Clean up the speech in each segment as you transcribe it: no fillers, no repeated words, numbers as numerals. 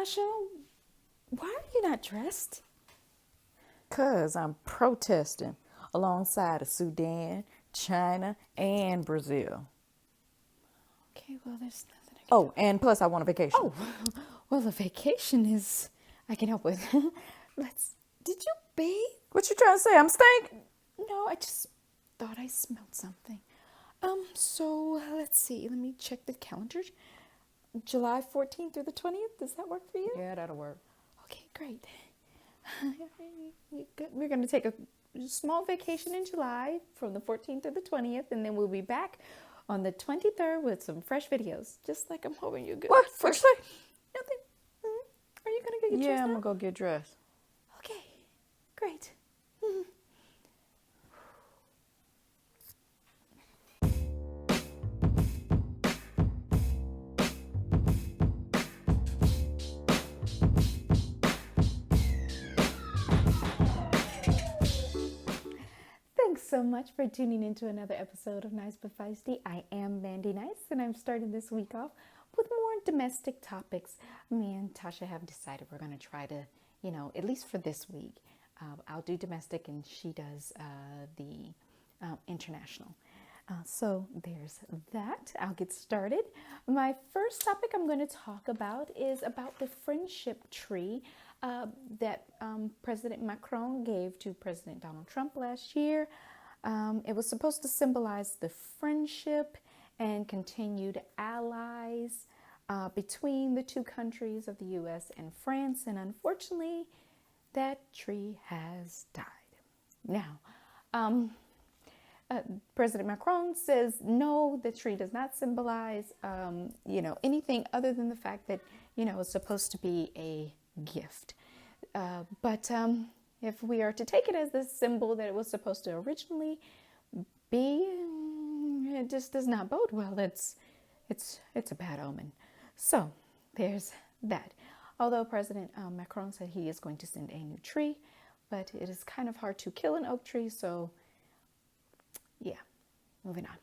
Tasha, why are you not dressed? 'Cause I'm protesting alongside of Sudan, China, and Brazil. Okay, well, there's nothing I can Oh, and plus I want a vacation. Oh, well, a vacation is I can help with. Did you bathe? What you trying to say? I'm stink? No, I just thought I smelled something. So let's see. Let me check the calendar. July 14th through the 20th. Does that work for you? Yeah, that'll work. Okay, great. We're going to take a small vacation in July from the 14th to the 20th, and then we'll be back on the 23rd with some fresh videos, just like I'm hoping you good. What? What you say? Nothing. Are you going to go get Yeah, dressed I'm now? gonna go get dressed. Okay, great. Thanks so much for tuning into another episode of Nice But Feisty. I am Mandy Nice, and I'm starting this week off with more domestic topics. Me and Tasha have decided we're going to try to, at least for this week, I'll do domestic and she does the international. So there's that. I'll get started. My first topic I'm going to talk about is about the friendship tree that President Macron gave to President Donald Trump last year. It was supposed to symbolize the friendship and continued allies between the two countries of the U.S. and France. And unfortunately, that tree has died. Now, President Macron says, no, the tree does not symbolize, anything other than the fact that, it's supposed to be a gift. But if we are to take it as the symbol that it was supposed to originally be, it just does not bode well. It's a bad omen. So there's that. Although President Macron said he is going to send a new tree, but it is kind of hard to kill an oak tree, so yeah, moving on.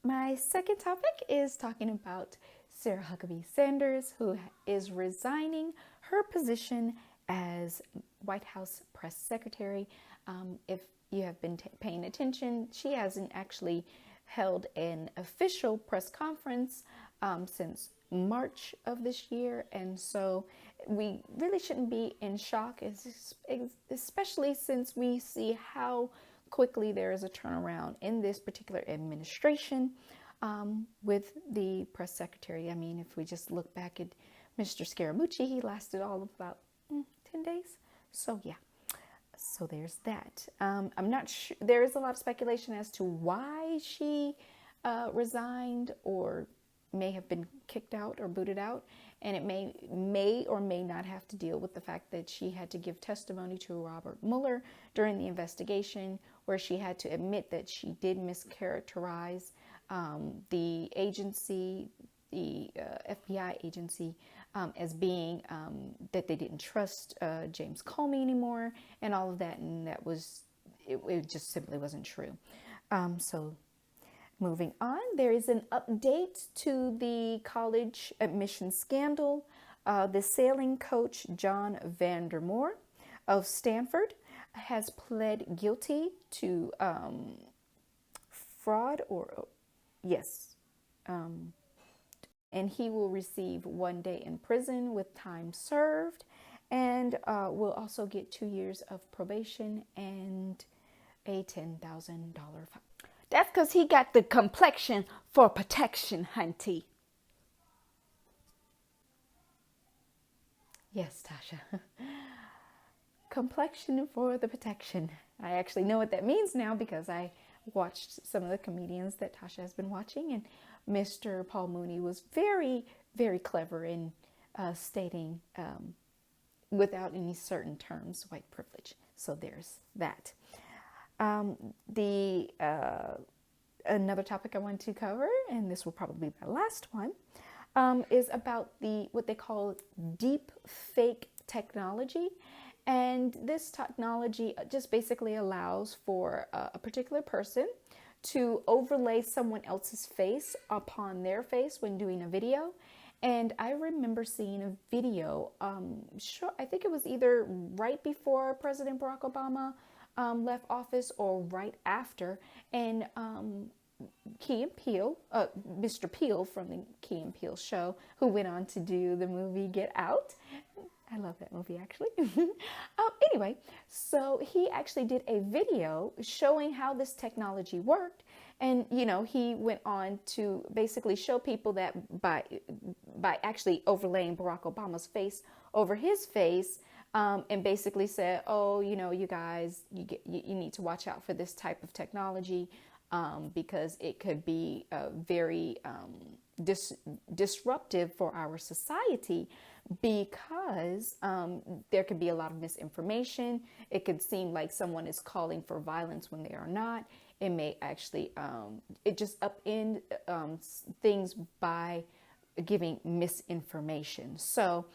My second topic is talking about Sarah Huckabee Sanders, who is resigning her position as White House press secretary. If you have been paying attention, she hasn't actually held an official press conference since March of this year, and so we really shouldn't be in shock, especially since we see how quickly there is a turnaround in this particular administration with the press secretary. I mean, if we just look back at Mr. Scaramucci, he lasted all of about 10 days. So yeah, so there's that. I'm not sure. There is a lot of speculation as to why she resigned or may have been kicked out or booted out, and it may or may not have to deal with the fact that she had to give testimony to Robert Mueller during the investigation, where she had to admit that she did mischaracterize the agency, the FBI agency, as being that they didn't trust James Comey anymore, and all of that, and that was it just simply wasn't true. So moving on, there is an update to the college admission scandal. The sailing coach John Vandermoor of Stanford has pled guilty to fraud, and he will receive 1 day in prison with time served, and will also get 2 years of probation and a $10,000 fine. That's because he got the complexion for protection, hunty. Yes, Tasha. Complexion for the protection. I actually know what that means now because I watched some of the comedians that Tasha has been watching, and Mr. Paul Mooney was very, very clever in stating, without any certain terms, white privilege. So there's that. Another topic I want to cover, and this will probably be my last one, is about what they call deep fake technology. And this technology just basically allows for a particular person to overlay someone else's face upon their face when doing a video. And I remember seeing a video, sure, I think it was either right before President Barack Obama left office or right after. And Key and Peele, Mr. Peele from the Key and Peele show, who went on to do the movie Get Out. I love that movie, actually. Anyway, so he actually did a video showing how this technology worked. And, you know, he went on to basically show people that by actually overlaying Barack Obama's face over his face, and basically said, oh, you know, you guys, you need to watch out for this type of technology, because it could be very disruptive for our society, because there could be a lot of misinformation. It could seem like someone is calling for violence when they are not. It may actually, it just upend things by giving misinformation. So,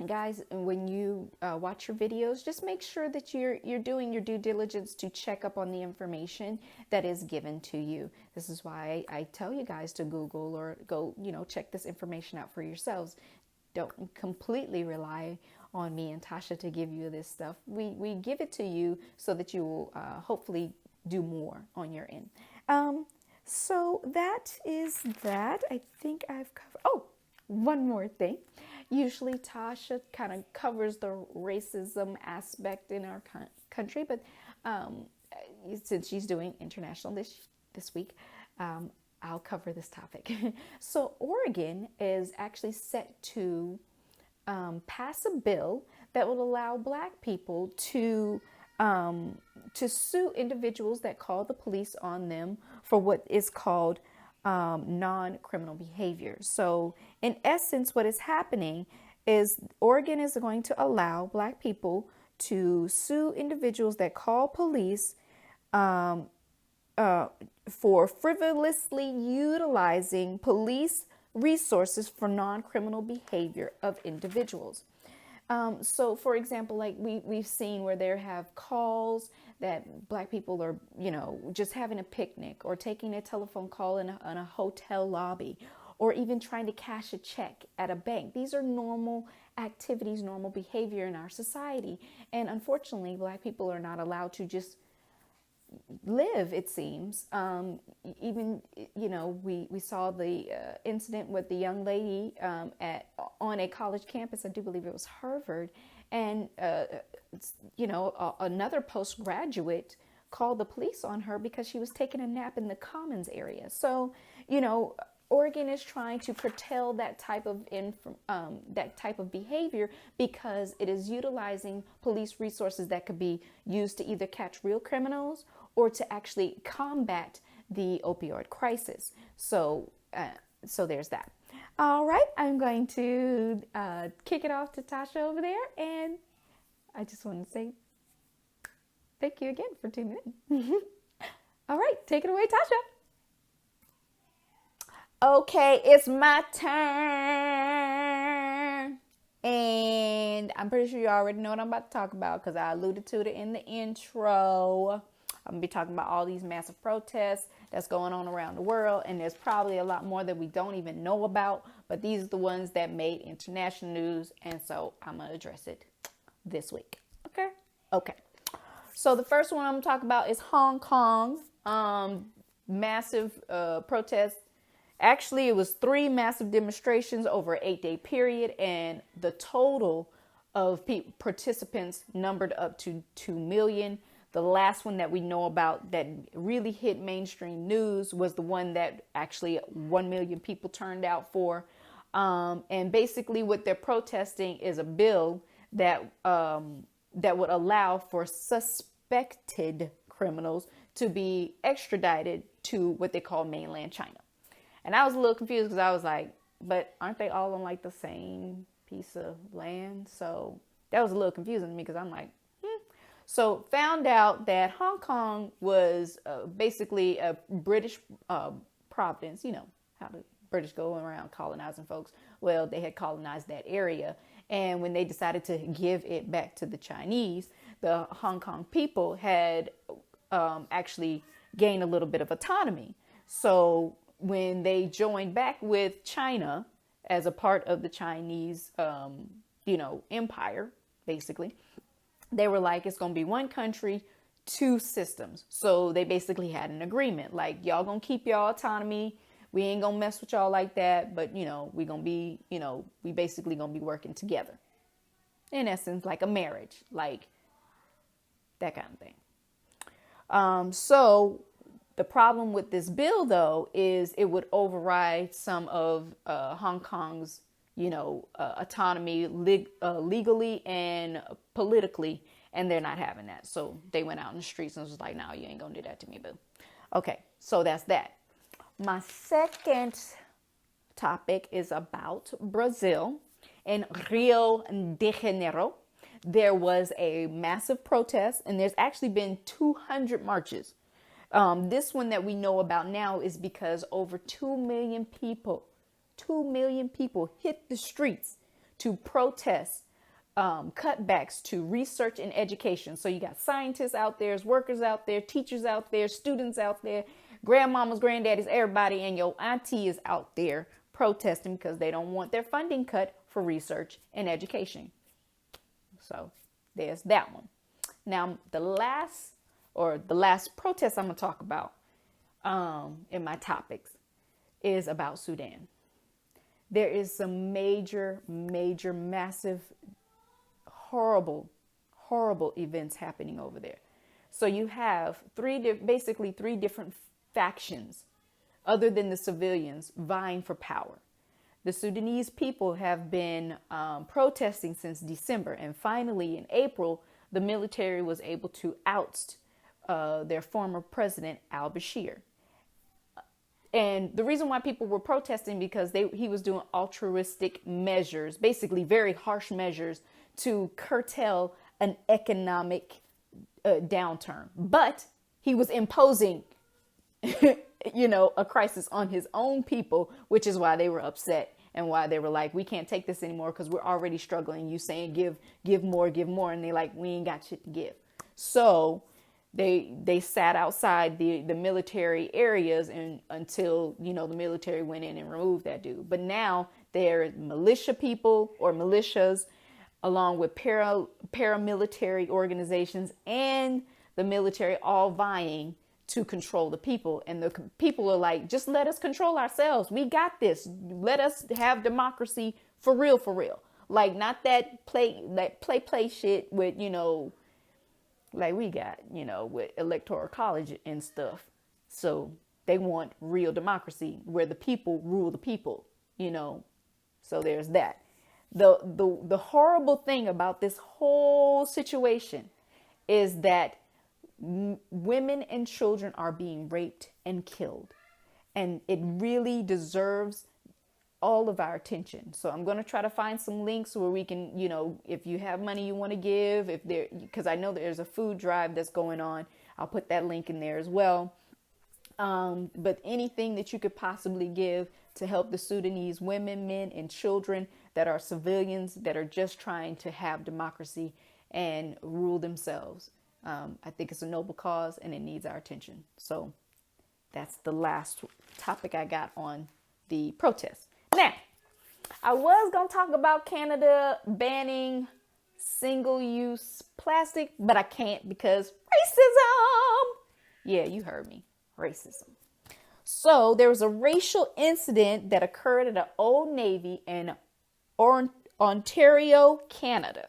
guys, when you watch your videos, just make sure that you're doing your due diligence to check up on the information that is given to you. This is why I tell you guys to Google or go, you know, check this information out for yourselves. Don't completely rely on me and Tasha to give you this stuff. We give it to you so that you will hopefully do more on your end. So that is that. I think I've covered. Oh, one more thing. Usually Tasha kind of covers the racism aspect in our country, but since she's doing international this week, I'll cover this topic. So Oregon is actually set to pass a bill that will allow Black people to sue individuals that call the police on them for what is called non-criminal behavior. So in essence, what is happening is Oregon is going to allow Black people to sue individuals that call police for frivolously utilizing police resources for non-criminal behavior of individuals. So, for example, like we've seen where there have calls that Black people are, you know, just having a picnic or taking a telephone call in a hotel lobby, or even trying to cash a check at a bank. These are normal activities, normal behavior in our society. And unfortunately, Black people are not allowed to just live, it seems. Even, you know, we saw the incident with the young lady on a college campus. I do believe it was Harvard. And, you know, another postgraduate called the police on her because she was taking a nap in the Commons area. So, you know, Oregon is trying to curtail that type of behavior because it is utilizing police resources that could be used to either catch real criminals or to actually combat the opioid crisis. So there's that. All right, I'm going to kick it off to Tasha over there, and I just want to say thank you again for tuning in. All right, take it away, Tasha. Okay, it's my turn. And I'm pretty sure you already know what I'm about to talk about because I alluded to it in the intro. I'm going to be talking about all these massive protests that's going on around the world. And there's probably a lot more that we don't even know about. But these are the ones that made international news. And so I'm going to address it this week. Okay. So the first one I'm going to talk about is Hong Kong. Massive protest. Actually, it was 3 massive demonstrations over an 8-day period, and the total of participants numbered up to 2 million. The last one that we know about that really hit mainstream news was the one that actually 1 million people turned out for. And basically what they're protesting is a bill that would allow for suspected criminals to be extradited to what they call mainland China. And I was a little confused because I was like, but aren't they all on like the same piece of land? So that was a little confusing to me because I'm like, So found out that Hong Kong was basically a British province. You know how the British go around colonizing folks. Well, they had colonized that area. And when they decided to give it back to the Chinese, the Hong Kong people had actually gained a little bit of autonomy. So when they joined back with China, as a part of the Chinese, empire, basically. They were like, it's going to be one country, two systems. So they basically had an agreement, like, y'all going to keep y'all autonomy. We ain't going to mess with y'all like that. But, we going to be, we basically going to be working together. In essence, like a marriage, like that kind of thing. So the problem with this bill, though, is it would override some of Hong Kong's, autonomy legally and politically. And they're not having that. So they went out in the streets and was like, no, you ain't going to do that to me, boo. Okay, so that's that. My second topic is about Brazil. In Rio de Janeiro, there was a massive protest, and there's actually been 200 marches. This one that we know about now is because over 2 million people hit the streets to protest cutbacks to research and education. So you got scientists out there, workers out there, teachers out there, students out there, grandmamas, granddaddies, everybody, and your auntie is out there protesting because they don't want their funding cut for research and education. So there's that one. Now, the last protest I'm going to talk about in my topics is about Sudan. There is some major, massive, horrible events happening over there. So you have three different factions other than the civilians vying for power. The Sudanese people have been protesting since December, and finally in April, the military was able to oust their former president, al-Bashir. And the reason why people were protesting because he was doing altruistic measures, basically very harsh measures to curtail an economic downturn. But he was imposing, a crisis on his own people, which is why they were upset and why they were like, we can't take this anymore because we're already struggling. You saying give more. And they like, we ain't got shit to give. So they sat outside the military areas and until, the military went in and removed that dude. But now they're militia people or militias along with paramilitary organizations and the military all vying to control the people. And the people are like, just let us control ourselves. We got this. Let us have democracy for real. Like not that play shit with, like we got, with electoral college and stuff. So they want real democracy where the people rule the people, So there's that. The horrible thing about this whole situation is that women and children are being raped and killed, and it really deserves all of our attention. So I'm going to try to find some links where we can, if you have money you want to give, because I know there's a food drive that's going on, I'll put that link in there as well. But anything that you could possibly give to help the Sudanese women, men, and children that are civilians that are just trying to have democracy and rule themselves. I think it's a noble cause and it needs our attention. So that's the last topic I got on the protests. Now, I was going to talk about Canada banning single-use plastic, but I can't because racism. Yeah, you heard me. Racism. So there was a racial incident that occurred at an Old Navy in Ontario, Canada.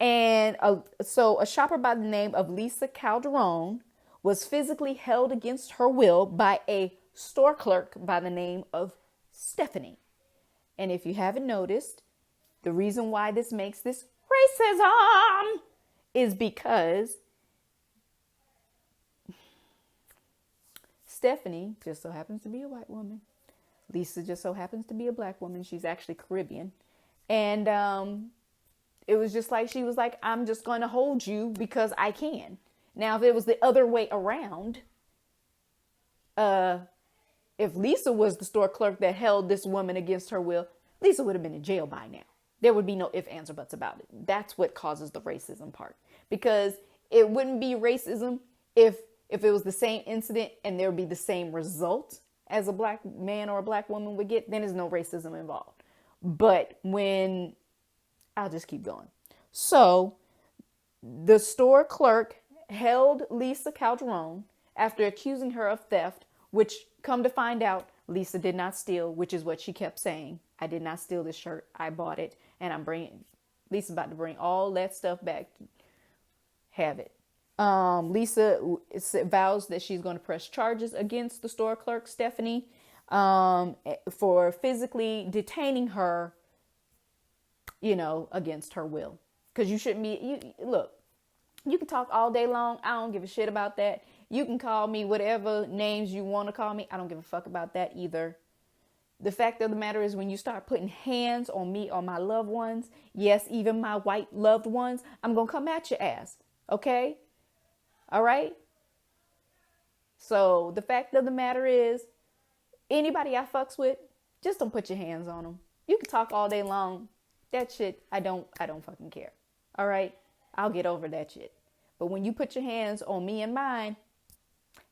And so a shopper by the name of Lisa Calderon was physically held against her will by a store clerk by the name of Stephanie. And if you haven't noticed, the reason why this makes this racism is because Stephanie just so happens to be a white woman. Lisa just so happens to be a black woman. She's actually Caribbean. And it was just like, she was like, I'm just going to hold you because I can. Now, if it was the other way around, if Lisa was the store clerk that held this woman against her will, Lisa would have been in jail by now. There would be no ifs, ands, or buts about it. That's what causes the racism part. Because it wouldn't be racism if it was the same incident and there would be the same result as a black man or a black woman would get, then there's no racism involved. But when, I'll just keep going. So the store clerk held Lisa Calderon after accusing her of theft, which, come to find out, Lisa did not steal, which is what she kept saying. I did not steal this shirt. I bought it, and Lisa's about to bring all that stuff back. Have it. Lisa vows that she's going to press charges against the store clerk, Stephanie, for physically detaining her, against her will. Because you shouldn't be, look, you can talk all day long. I don't give a shit about that. You can call me whatever names you want to call me. I don't give a fuck about that either. The fact of the matter is, when you start putting hands on me or my loved ones, yes, even my white loved ones, I'm going to come at your ass. Okay? All right? So the fact of the matter is, anybody I fucks with, just don't put your hands on them. You can talk all day long. That shit, I don't fucking care. All right? I'll get over that shit. But when you put your hands on me and mine,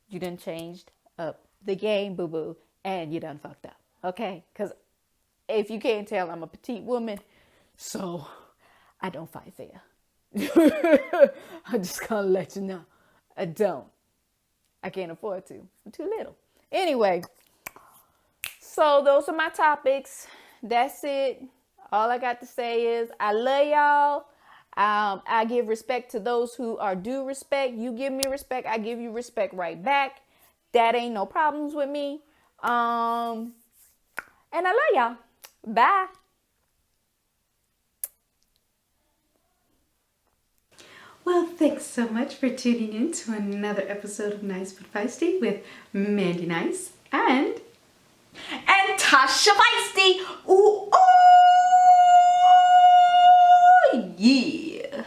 you done changed up the game, boo-boo, and you done fucked up. Okay? Because if you can't tell, I'm a petite woman, so I don't fight fair. I'm just gonna let you know. I don't. I can't afford to. I'm too little. Anyway, so those are my topics. That's it. All I got to say is I love y'all. I give respect to those who are due respect. You give me respect, I give you respect right back. That ain't no problems with me. And I love y'all. Bye. Well, thanks so much for tuning in to another episode of Nice But Feisty with Mandy Nice and Tasha Feisty. Ooh, oh, yeah.